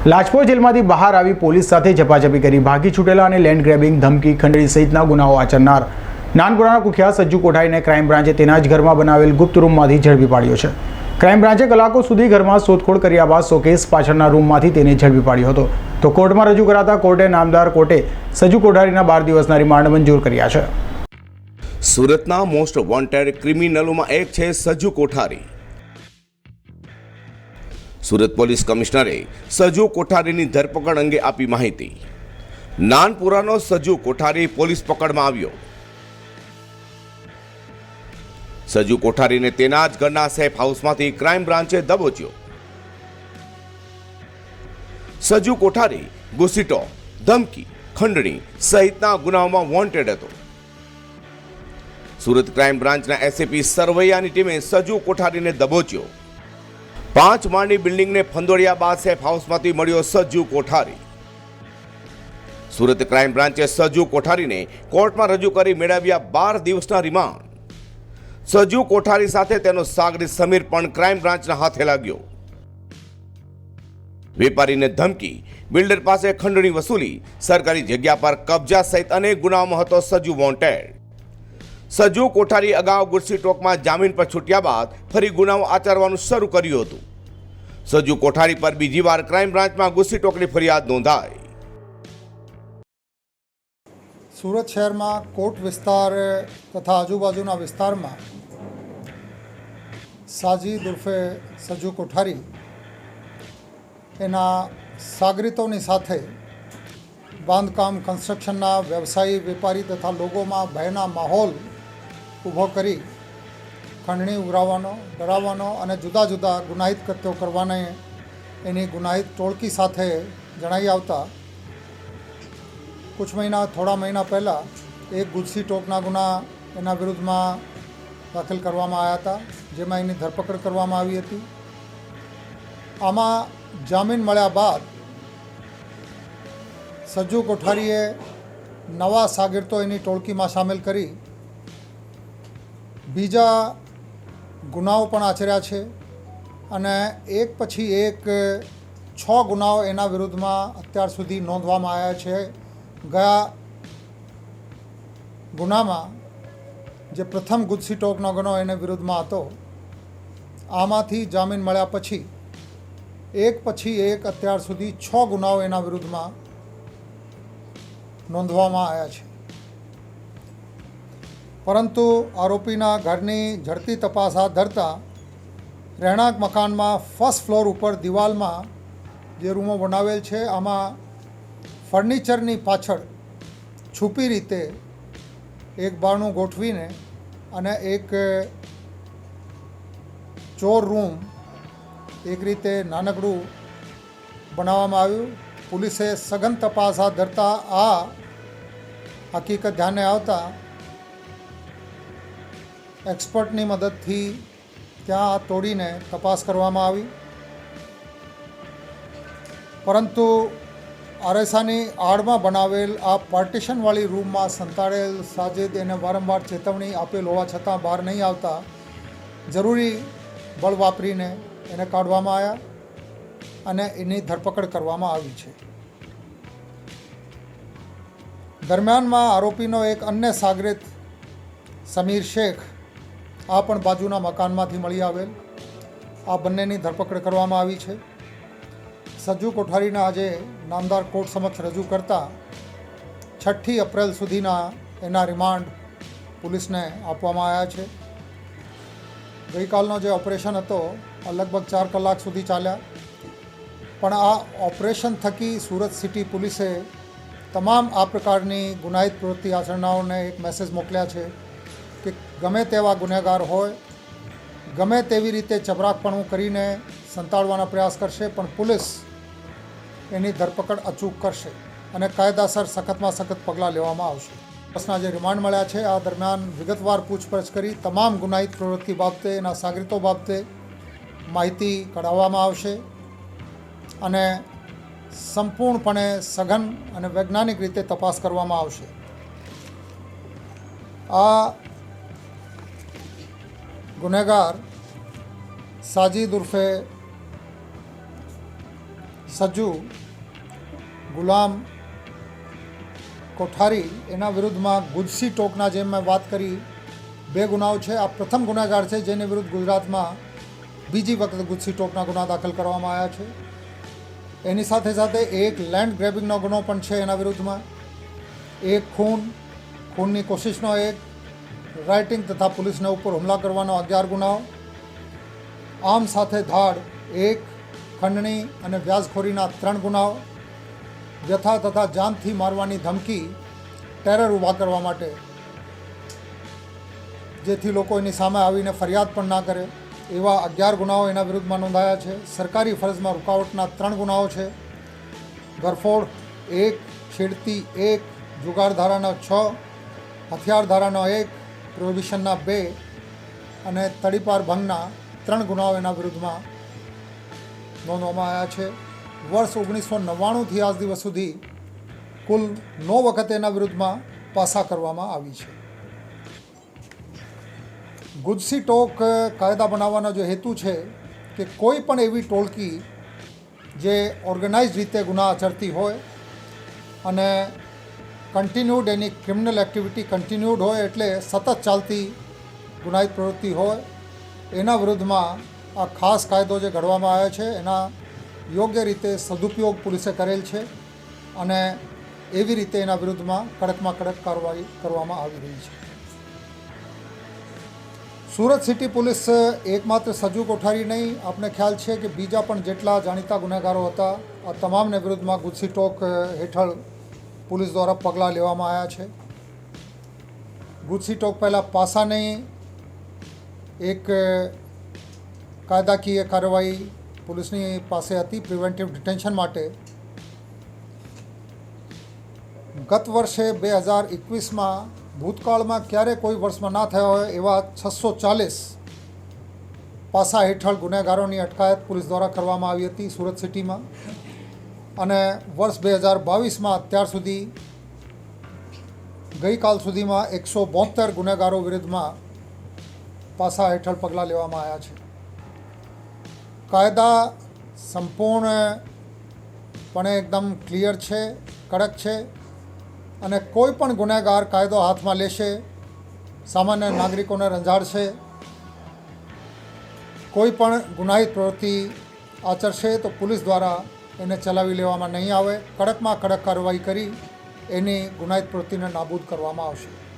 લાજપોર જેલમાંથી બહાર આવી પોલીસ સાથે ઝપાઝપી કરી ભાગી છૂટેલા અને લેન્ડ ગ્રેબિંગ, ધમકી, ખંડણી સહિતના ગુનાઓ આચરનાર નાનપુરાના કુખ્યાત સજ્જુ કોઠારીને ક્રાઇમ બ્રાન્ચે તેના જ ઘરમાં બનાવેલ ગુપ્ત રૂમમાંથી ઝડપી પાડ્યો છે. ક્રાઇમ બ્રાન્ચે કલાકો સુધી ઘરમાં શોધખોળ કર્યા બાદ શોકેસ પાછળના રૂમમાંથી તેને ઝડપી પાડ્યો હતો. તો કોર્ટમાં રજૂ કરાતા કોર્ટે નામદાર કોર્ટે સજ્જુ કોઠારીના 12 દિવસના રિમાન્ડ મંજૂર કર્યા છે. સુરતના મોસ્ટ વોન્ટેડ ક્રિમિનલોમાં એક છે સજ્જુ કોઠારી. સુરત પોલીસ કમિશનરે સજ્જુ કોઠારીની ધરપકડ અંગે આપી માહિતી. નાનપુરાનો સજ્જુ કોઠારી પોલીસ પકડમાં આવ્યો. સજ્જુ કોઠારીને તેના જ ઘરના સેફ હાઉસમાંથી ક્રાઇમ બ્રાન્ચે દબોચ્યો. સજ્જુ કોઠારી ગુસ્સીટો, ધમકી, ખંડણી સહિતના ગુનાઓમાં વોન્ટેડ હતો. સુરત ક્રાઇમ બ્રાન્ચના એસએપી સરવૈયાની ટીમે સજ્જુ કોઠારીને દબોચ્યો. 5 માળની બિલ્ડિંગને ફંદોળ્યા બાદ સેફ હાઉસમાંથી મળ્યો સજ્જુ કોઠારી. સુરત ક્રાઇમ બ્રાન્ચે સજ્જુ કોઠારીને કોર્ટમાં રજૂ કરી મેળવ્યા 12 દિવસના રિમાન્ડ. સજ્જુ કોઠારી સાથે તેનો સાગરીત સમીર પણ ક્રાઇમ બ્રાન્ચના હાથે લાગ્યો. વેપારીને ધમકી, બિલ્ડર પાસે ખંડણી વસૂલી, સરકારી જગ્યા પર કબજા સહિત અનેક ગુનાઓમાં હતો સજ્જુ વોન્ટેડ. સજ્જુ કોઠારી અગાઉ ગુસ્સીટોકમાં જામીન પર છૂટ્યા બાદ ફરી ગુનાઓ આચરવાનું શરૂ કર્યું હતું. સજ્જુ કોઠારી પર બીજી વાર ક્રાઇમ બ્રાન્ચમાં ગુસ્સીટોકની ફરિયાદ નોંધાઈ. સુરત શહેરમાં કોટ વિસ્તાર તથા આજુબાજુના વિસ્તારમાં સાજીદ ઉર્ફે સજ્જુ કોઠારી એના સાગરીતોની સાથે બાંધકામ, કન્સ્ટ્રક્શનના વ્યવસાયી, વેપારી તથા લોકોમાં ભયના માહોલ ઊભો કરી ખંડણી ઉઘરાવવાનો, ડરાવવાનો અને જુદા જુદા ગુનાહિત કૃત્યો કરવાને એની ગુનાહિત ટોળકી સાથે જણાઈ આવતા થોડા મહિના પહેલાં એક ગુસ્સી ટોકના ગુના એના વિરુદ્ધમાં દાખલ કરવામાં આવ્યા હતા, જેમાં એની ધરપકડ કરવામાં આવી હતી. આમાં જામીન મળ્યા બાદ સજ્જુ કોઠારીએ નવા સાગીરતો એની ટોળકીમાં સામેલ કરી બીજા ગુનાઓ પણ આચર્યા છે અને એક પછી એક 6 ગુનાઓ એના વિરુદ્ધમાં અત્યાર સુધી નોંધવામાં આવ્યા છે. ગયા ગુનામાં જે પ્રથમ ગુસ્સી ટોકનો ગુનો એને વિરુદ્ધમાં હતો, આમાંથી જામીન મળ્યા પછી એક પછી એક અત્યાર સુધી 6 ગુનાઓ એના વિરુદ્ધમાં નોંધવામાં આવ્યા છે. પરંતુ આરોપીના ઘરની ઝડપી તપાસ હાથ ધરતા રહેણાંક મકાનમાં ફર્સ્ટ ફ્લોર ઉપર દિવાલમાં જે રૂમો બનાવેલ છે, આમાં ફર્નિચરની પાછળ છુપી રીતે એક બારણું ગોઠવીને અને એક ચોર રૂમ એક રીતે નાનકડું બનાવવામાં આવ્યું. પોલીસે સઘન તપાસ હાથ ધરતા આ હકીકત ધ્યાને આવતા એક્સપર્ટની મદદથી ત્યાં તોડીને તપાસ કરવામાં આવી. પરંતુ આરએસાની આડમાં બનાવેલ આ પાર્ટિશનવાળી રૂમમાં સંતાડેલ સાજિદ એને વારંવાર ચેતવણી આપેલ હોવા છતાં બહાર નહીં આવતા જરૂરી બળ વાપરીને એને કાઢવામાં આવ્યા અને એની ધરપકડ કરવામાં આવી છે. દરમિયાનમાં આરોપીનો એક અન્ય સાગરીત સમીર શેખ આ પણ બાજુના મકાનમાંથી મળી આવેલ. આ બંનેની ધરપકડ કરવામાં આવી છે. સજ્જુ કોઠારીને આજે નામદાર કોર્ટ સમક્ષ રજૂ કરતા 6 એપ્રિલ સુધીના એના રિમાન્ડ પોલીસને આપવામાં આવ્યા છે. ગઈકાલનો જે ઓપરેશન હતો આ લગભગ 4 કલાક સુધી ચાલ્યા, પણ આ ઓપરેશન થકી સુરત સિટી પોલીસે તમામ આ પ્રકારની ગુનાહિત પ્રવૃત્તિ આચરનારાઓને એક મેસેજ મોકલ્યા છે કે ગમે તેવા ગુનેગાર હોય, ગમે તેવી રીતે ચબરાકપણું કરીને સંતાડવાના પ્રયાસ કરશે, પણ પોલીસ એની ધરપકડ અચૂક કરશે અને કાયદાસર સખતમાં સખત પગલાં લેવામાં આવશે. બસના જે રિમાન્ડ મળ્યા છે આ દરમિયાન વિગતવાર પૂછપરછ કરી તમામ ગુનાહિત પ્રવૃત્તિ બાબતે, એના સાગરીતો બાબતે માહિતી કઢાવવામાં આવશે અને સંપૂર્ણપણે સઘન અને વૈજ્ઞાનિક રીતે તપાસ કરવામાં આવશે. આ ગુનેગાર સાજીદ ઉર્ફે સજ્જુ ગુલામ કોઠારી એના વિરુદ્ધમાં ગુજસી ટોકના જેમ મેં વાત કરી 2 ગુનાઓ છે. આ પ્રથમ ગુનેગાર છે જેની વિરુદ્ધ ગુજરાતમાં બીજી વખત ગુજસી ટોકના ગુના દાખલ કરવામાં આવ્યા છે. એની સાથે સાથે એક લેન્ડ ગ્રેબિંગનો ગુનો પણ છે એના વિરુદ્ધમાં, એક ખૂનની કોશિશનો એક, રાઇટિંગ તથા પોલીસને ઉપર હુમલા કરવાનો 11 ગુનાઓ, આમ સાથે ધાડ 1, ખંડણી અને વ્યાજખોરીના 3 ગુનાઓ, વ્યથા તથા જાનથી મારવાની ધમકી, ટેરર ઊભા કરવા માટે જેથી લોકો એની સામે આવીને ફરિયાદ પણ ના કરે એવા 11 ગુનાઓ એના વિરુદ્ધમાં નોંધાયા છે. સરકારી ફરજમાં રૂકાવટના 3 ગુનાઓ છે, ગરફોડ 1, છેડતી 1, જુગાર ધારાનો 6, હથિયાર ધારાનો 1, પ્રોહિબિશનના 2 અને તડીપાર ભંગના 3 ગુનાઓ એના વિરુદ્ધમાં નોંધવામાં આવ્યા છે. વર્ષ 1999થી આજ દિવસ સુધી કુલ 9 વખત એના વિરુદ્ધમાં પાસા કરવામાં આવી છે. ગુજસી ટોક કાયદા બનાવવાનો જે હેતુ છે કે કોઈ પણ એવી ટોળકી જે ઓર્ગેનાઇઝ રીતે ગુના આચરતી હોય અને કન્ટિન્યુડ એની ક્રિમિનલ એક્ટિવિટી કન્ટિન્યુડ હોય એટલે સતત ચાલતી ગુનાહિત પ્રવૃત્તિ હોય એના વિરુદ્ધમાં આ ખાસ કાયદો જે ઘડવામાં આવ્યો છે એના યોગ્ય રીતે સદુપયોગ પોલીસે કરેલ છે અને એવી રીતે એના વિરુદ્ધમાં કડકમાં કડક કાર્યવાહી કરવામાં આવી રહી છે. સુરત સિટી પોલીસ એકમાત્ર સજ્જુ કોઠારી નહીં, આપને ખ્યાલ છે કે બીજા પણ જેટલા જાણીતા ગુનેગારો હતા આ તમામને વિરુદ્ધમાં ગુજસી ટોક હેઠળ પોલીસ દ્વારા પગલાં લેવામાં આવ્યા છે. ગુજસી ટોક પહેલાં પાસાની એક કાયદાકીય કાર્યવાહી પોલીસની પાસે હતી પ્રિવેન્ટિવ ડિટેન્શન માટે. ગત વર્ષે 2021માં ભૂતકાળમાં ક્યારે કોઈ વર્ષમાં ના થયા હોય એવા 640 પાસા હેઠળ ગુનેગારોની અટકાયત પોલીસ દ્વારા કરવામાં આવી હતી સુરત સિટીમાં અને વર્ષ 2022માં અત્યાર સુધી ગઈકાલ સુધીમાં 172 ગુનેગારો વિરુદ્ધમાં પાસા હેઠળ પગલાં લેવામાં આવ્યા છે. કાયદા સંપૂર્ણપણે એકદમ ક્લિયર છે, કડક છે અને કોઈ પણ ગુનેગાર કાયદો હાથમાં લેશે, સામાન્ય નાગરિકોને રંજાડશે, કોઈ પણ ગુનાહિત પ્રવૃત્તિ આચરશે તો પોલીસ દ્વારા એને ચલાવી લેવામાં નહીં આવે. કડકમાં કડક કાર્યવાહી કરી એની ગુનાહિત પ્રવૃત્તિને નાબૂદ કરવામાં આવશે.